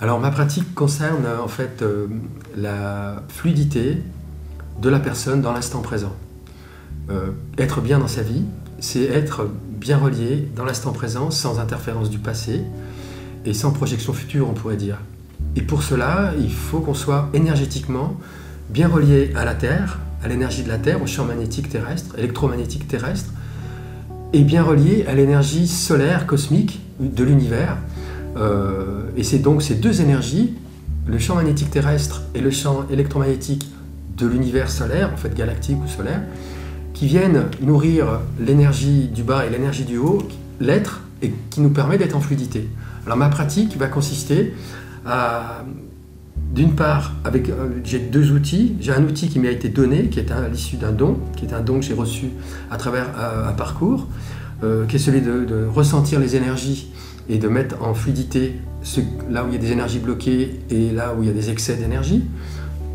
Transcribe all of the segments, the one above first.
Alors ma pratique concerne en fait la fluidité de la personne dans l'instant présent. Être bien dans sa vie, c'est être bien relié dans l'instant présent, sans interférence du passé et sans projection future, on pourrait dire. Et pour cela, il faut qu'on soit énergétiquement bien relié à la Terre, à l'énergie de la Terre, au champ magnétique terrestre, électromagnétique terrestre, et bien relié à l'énergie solaire, cosmique de l'univers. Et c'est donc ces deux énergies, le champ magnétique terrestre et le champ électromagnétique de l'univers solaire, en fait galactique ou solaire, qui viennent nourrir l'énergie du bas et l'énergie du haut, l'être, et qui nous permet d'être en fluidité. Alors ma pratique va consister à, d'une part, j'ai deux outils. J'ai un outil qui m'a été donné, qui est à l'issue d'un don, qui est un don que j'ai reçu à travers un parcours, qui est celui de ressentir les énergies et de mettre en fluidité là où il y a des énergies bloquées et là où il y a des excès d'énergie,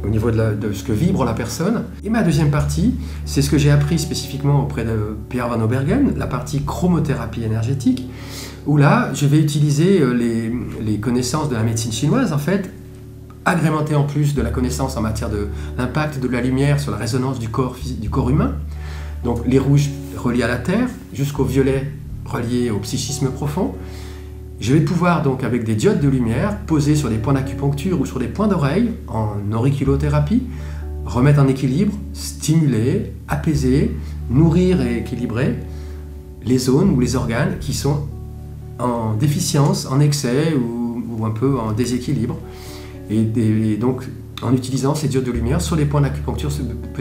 au niveau de ce que vibre la personne. Et ma deuxième partie, c'est ce que j'ai appris spécifiquement auprès de Pierre Van Obergen, la partie chromothérapie énergétique, où là, je vais utiliser les connaissances de la médecine chinoise, en fait, agrémentées en plus de la connaissance en matière de l'impact de la lumière sur la résonance du corps humain. Donc les rouges reliés à la terre, jusqu'au violet relié au psychisme profond. Je vais pouvoir donc, avec des diodes de lumière, poser sur des points d'acupuncture ou sur des points d'oreille, en auriculothérapie, remettre en équilibre, stimuler, apaiser, nourrir et équilibrer les zones ou les organes qui sont en déficience, en excès ou un peu en déséquilibre. Et donc, en utilisant ces diodes de lumière sur les points d'acupuncture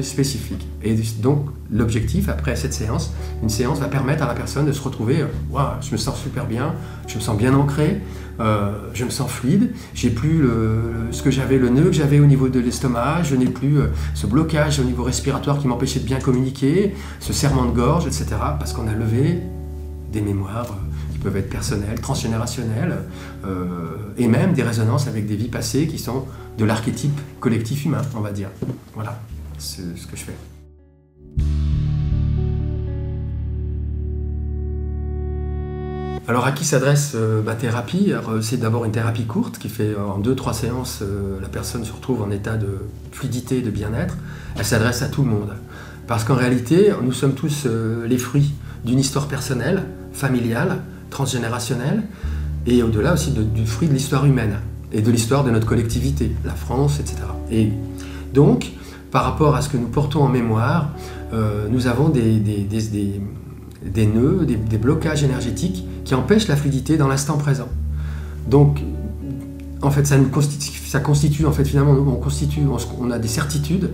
spécifiques. Et donc, l'objectif, après cette séance, une séance va permettre à la personne de se retrouver « Waouh, je me sens super bien, je me sens bien ancré, je me sens fluide, j'ai plus le nœud que j'avais au niveau de l'estomac, je n'ai plus ce blocage au niveau respiratoire qui m'empêchait de bien communiquer, ce serrement de gorge, etc. » parce qu'on a levé des mémoires qui peuvent être personnelles, transgénérationnelles, et même des résonances avec des vies passées qui sont de l'archétype collectif humain, on va dire. Voilà, c'est ce que je fais. Alors à qui s'adresse ma thérapie? C'est d'abord une thérapie courte qui fait en 2-3 séances, la personne se retrouve en état de fluidité, de bien-être. Elle s'adresse à tout le monde. Parce qu'en réalité, nous sommes tous les fruits d'une histoire personnelle, familiale, transgénérationnelle, et au-delà aussi du fruit de l'histoire humaine et de l'histoire de notre collectivité, la France, etc. Et donc, par rapport à ce que nous portons en mémoire, nous avons des nœuds, des blocages énergétiques qui empêchent la fluidité dans l'instant présent. Donc, en fait, ça constitue, en fait, finalement, on a des certitudes,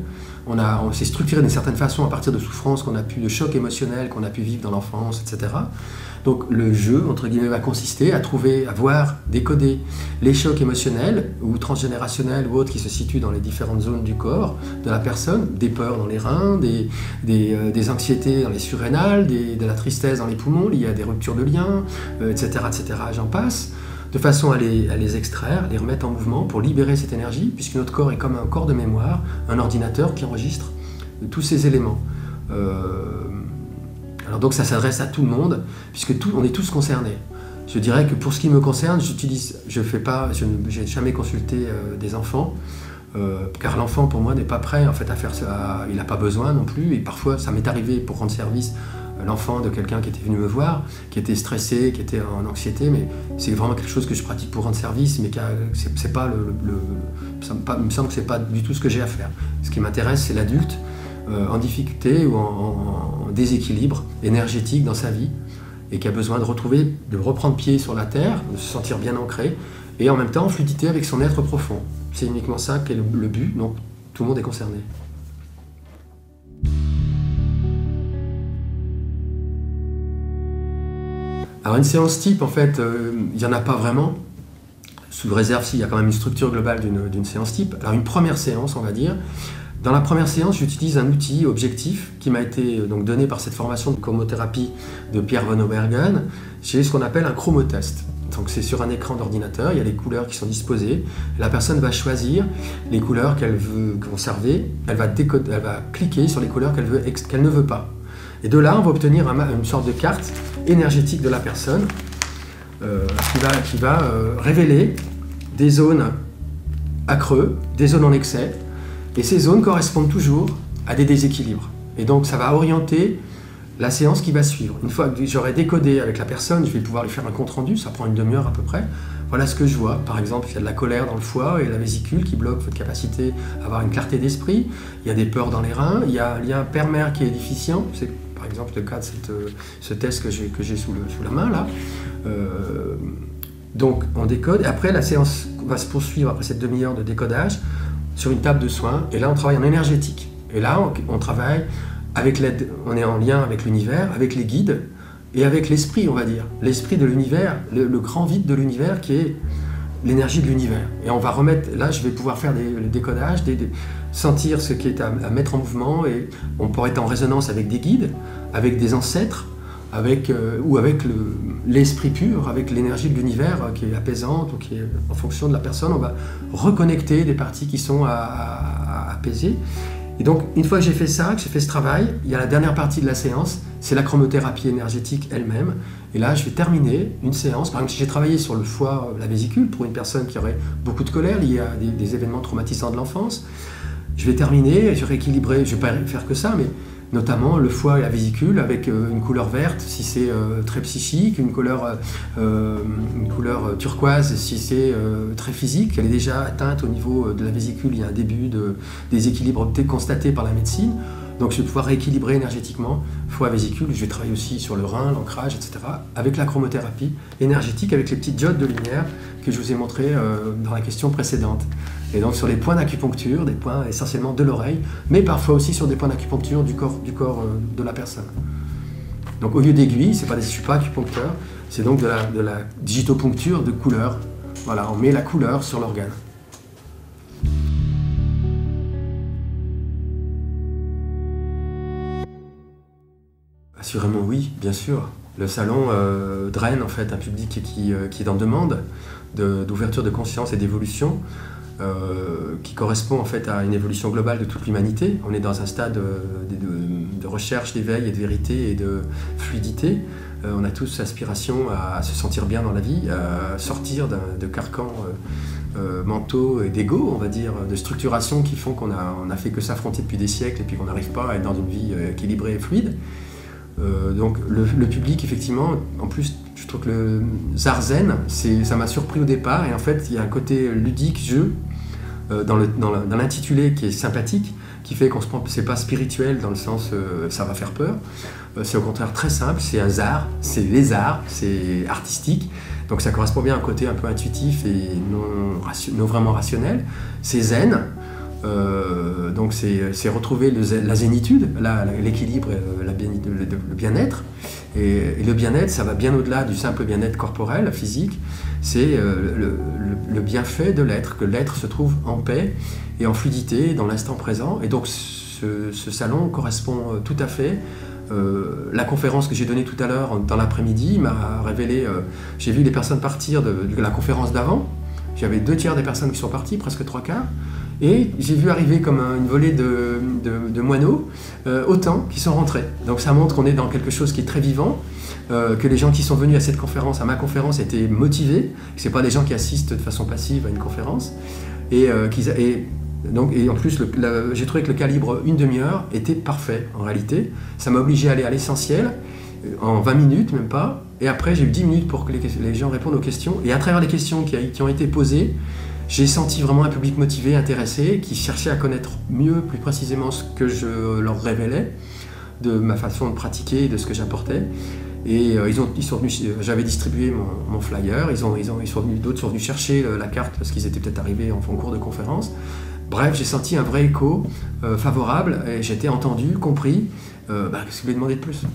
on s'est structuré d'une certaine façon à partir de souffrances de chocs émotionnels qu'on a pu vivre dans l'enfance, etc. Donc le jeu, entre guillemets, va consister à voir, décoder les chocs émotionnels ou transgénérationnels ou autres qui se situent dans les différentes zones du corps de la personne, des peurs dans les reins, des anxiétés dans les surrénales, de la tristesse dans les poumons liées à des ruptures de liens, etc., etc., j'en passe, de façon à les extraire, les remettre en mouvement pour libérer cette énergie, puisque notre corps est comme un corps de mémoire, un ordinateur qui enregistre tous ces éléments. Alors donc ça s'adresse à tout le monde, puisque on est tous concernés. Je dirais que pour ce qui me concerne, je n'ai jamais consulté des enfants, car l'enfant pour moi n'est pas prêt en fait à faire ça, il n'a pas besoin non plus, et parfois ça m'est arrivé pour rendre service l'enfant de quelqu'un qui était venu me voir, qui était stressé, qui était en anxiété, mais c'est vraiment quelque chose que je pratique pour rendre service, mais c'est pas il me semble que c'est pas du tout ce que j'ai à faire. Ce qui m'intéresse, c'est l'adulte en difficulté ou en déséquilibre énergétique dans sa vie et qui a besoin de reprendre pied sur la terre, de se sentir bien ancré et en même temps en fluidité avec son être profond. C'est uniquement ça qui est le but, donc tout le monde est concerné. Alors une séance type, en fait, il n'y en a pas vraiment, sous réserve s'il y a quand même une structure globale d'une séance type. Alors une première séance, on va dire. Dans la première séance, j'utilise un outil objectif qui m'a été donc donné par cette formation de chromothérapie de Pierre Van Obergen. C'est ce qu'on appelle un chromotest. Donc c'est sur un écran d'ordinateur, il y a les couleurs qui sont disposées. La personne va choisir les couleurs qu'elle veut conserver. Elle va cliquer sur les couleurs qu'elle ne veut pas. Et de là, on va obtenir une sorte de carte énergétique de la personne qui va révéler des zones à creux, des zones en excès, et ces zones correspondent toujours à des déséquilibres. Et donc ça va orienter la séance qui va suivre. Une fois que j'aurai décodé avec la personne, je vais pouvoir lui faire un compte-rendu, ça prend une demi-heure à peu près. Voilà ce que je vois. Par exemple, il y a de la colère dans le foie et la vésicule qui bloque votre capacité à avoir une clarté d'esprit. Il y a des peurs dans les reins. Il y a un père-mère qui est déficient. C'est par exemple le cas de ce test que j'ai sous la main là. Donc on décode. Et après, la séance va se poursuivre après cette demi-heure de décodage sur une table de soins. Et là, on travaille en énergétique. Et là, on travaille avec l'aide, on est en lien avec l'univers, avec les guides et avec l'esprit, on va dire. L'esprit de l'univers, le grand vide de l'univers qui est l'énergie de l'univers. Et on va remettre, là je vais pouvoir faire le décodage, sentir ce qui est à mettre en mouvement, et on pourrait être en résonance avec des guides, avec des ancêtres, ou avec l'esprit pur, avec l'énergie de l'univers qui est apaisante, ou qui est en fonction de la personne. On va reconnecter des parties qui sont à apaiser. Et donc, une fois que j'ai fait ça, que j'ai fait ce travail, il y a la dernière partie de la séance, c'est la chromothérapie énergétique elle-même. Et là, je vais terminer une séance. Par exemple, si j'ai travaillé sur le foie, la vésicule, pour une personne qui aurait beaucoup de colère liée à des événements traumatisants de l'enfance, je vais terminer, je vais rééquilibrer, je ne vais pas faire que ça, mais notamment le foie et la vésicule avec une couleur verte si c'est très psychique, une couleur turquoise si c'est très physique. Elle est déjà atteinte au niveau de la vésicule, il y a un début de déséquilibre constaté par la médecine. Donc je vais pouvoir rééquilibrer énergétiquement foie, vésicule. Je vais travailler aussi sur le rein, l'ancrage, etc. avec la chromothérapie énergétique, avec les petites diodes de lumière que je vous ai montrées dans la question précédente. Et donc sur les points d'acupuncture, des points essentiellement de l'oreille, mais parfois aussi sur des points d'acupuncture du corps de la personne. Donc au lieu d'aiguilles, je ne suis pas acupuncteur, c'est donc de la digitopuncture de couleur. Voilà, on met la couleur sur l'organe. Assurément oui, bien sûr. Le salon draine en fait un public qui est en demande d'ouverture de conscience et d'évolution. Qui correspond en fait à une évolution globale de toute l'humanité. On est dans un stade de recherche d'éveil et de vérité et de fluidité. On a tous aspiration à se sentir bien dans la vie, à sortir de carcans mentaux et d'ego, on va dire, de structuration qui font qu'on a fait que s'affronter depuis des siècles et puis qu'on n'arrive pas à être dans une vie équilibrée et fluide. Donc le public, effectivement, en plus, je trouve que le Zazen, ça m'a surpris au départ, et en fait, il y a un côté ludique, jeu, dans l'intitulé qui est sympathique, qui fait qu'on se prend, c'est pas spirituel dans le sens ça va faire peur, c'est au contraire très simple, c'est un zar, c'est les arts, c'est artistique, donc ça correspond bien à un côté un peu intuitif et non vraiment rationnel, c'est zen. Donc c'est retrouver la zénitude, l'équilibre, le bien-être. Et le bien-être, ça va bien au-delà du simple bien-être corporel, physique. C'est le bienfait de l'être, que l'être se trouve en paix et en fluidité dans l'instant présent. Et donc ce salon correspond tout à fait. La conférence que j'ai donnée tout à l'heure dans l'après-midi m'a révélé, j'ai vu les personnes partir de la conférence d'avant. J'avais 2/3 des personnes qui sont parties, presque 3/4. Et j'ai vu arriver comme une volée de moineaux, autant qui sont rentrés. Donc ça montre qu'on est dans quelque chose qui est très vivant, que les gens qui sont venus à ma conférence, étaient motivés, que ce n'est pas des gens qui assistent de façon passive à une conférence. Et en plus, j'ai trouvé que le calibre une demi-heure était parfait en réalité. Ça m'a obligé à aller à l'essentiel, en 20 minutes même pas. Et après, j'ai eu 10 minutes pour que les gens répondent aux questions. Et à travers les questions qui ont été posées, j'ai senti vraiment un public motivé, intéressé, qui cherchait à connaître mieux, plus précisément ce que je leur révélais, de ma façon de pratiquer et de ce que j'apportais. Et ils sont venus, j'avais distribué mon flyer, d'autres sont venus chercher la carte parce qu'ils étaient peut-être arrivés en cours de conférence. Bref, j'ai senti un vrai écho favorable et j'ai été entendu, compris. Qu'est-ce que vous voulez demander de plus?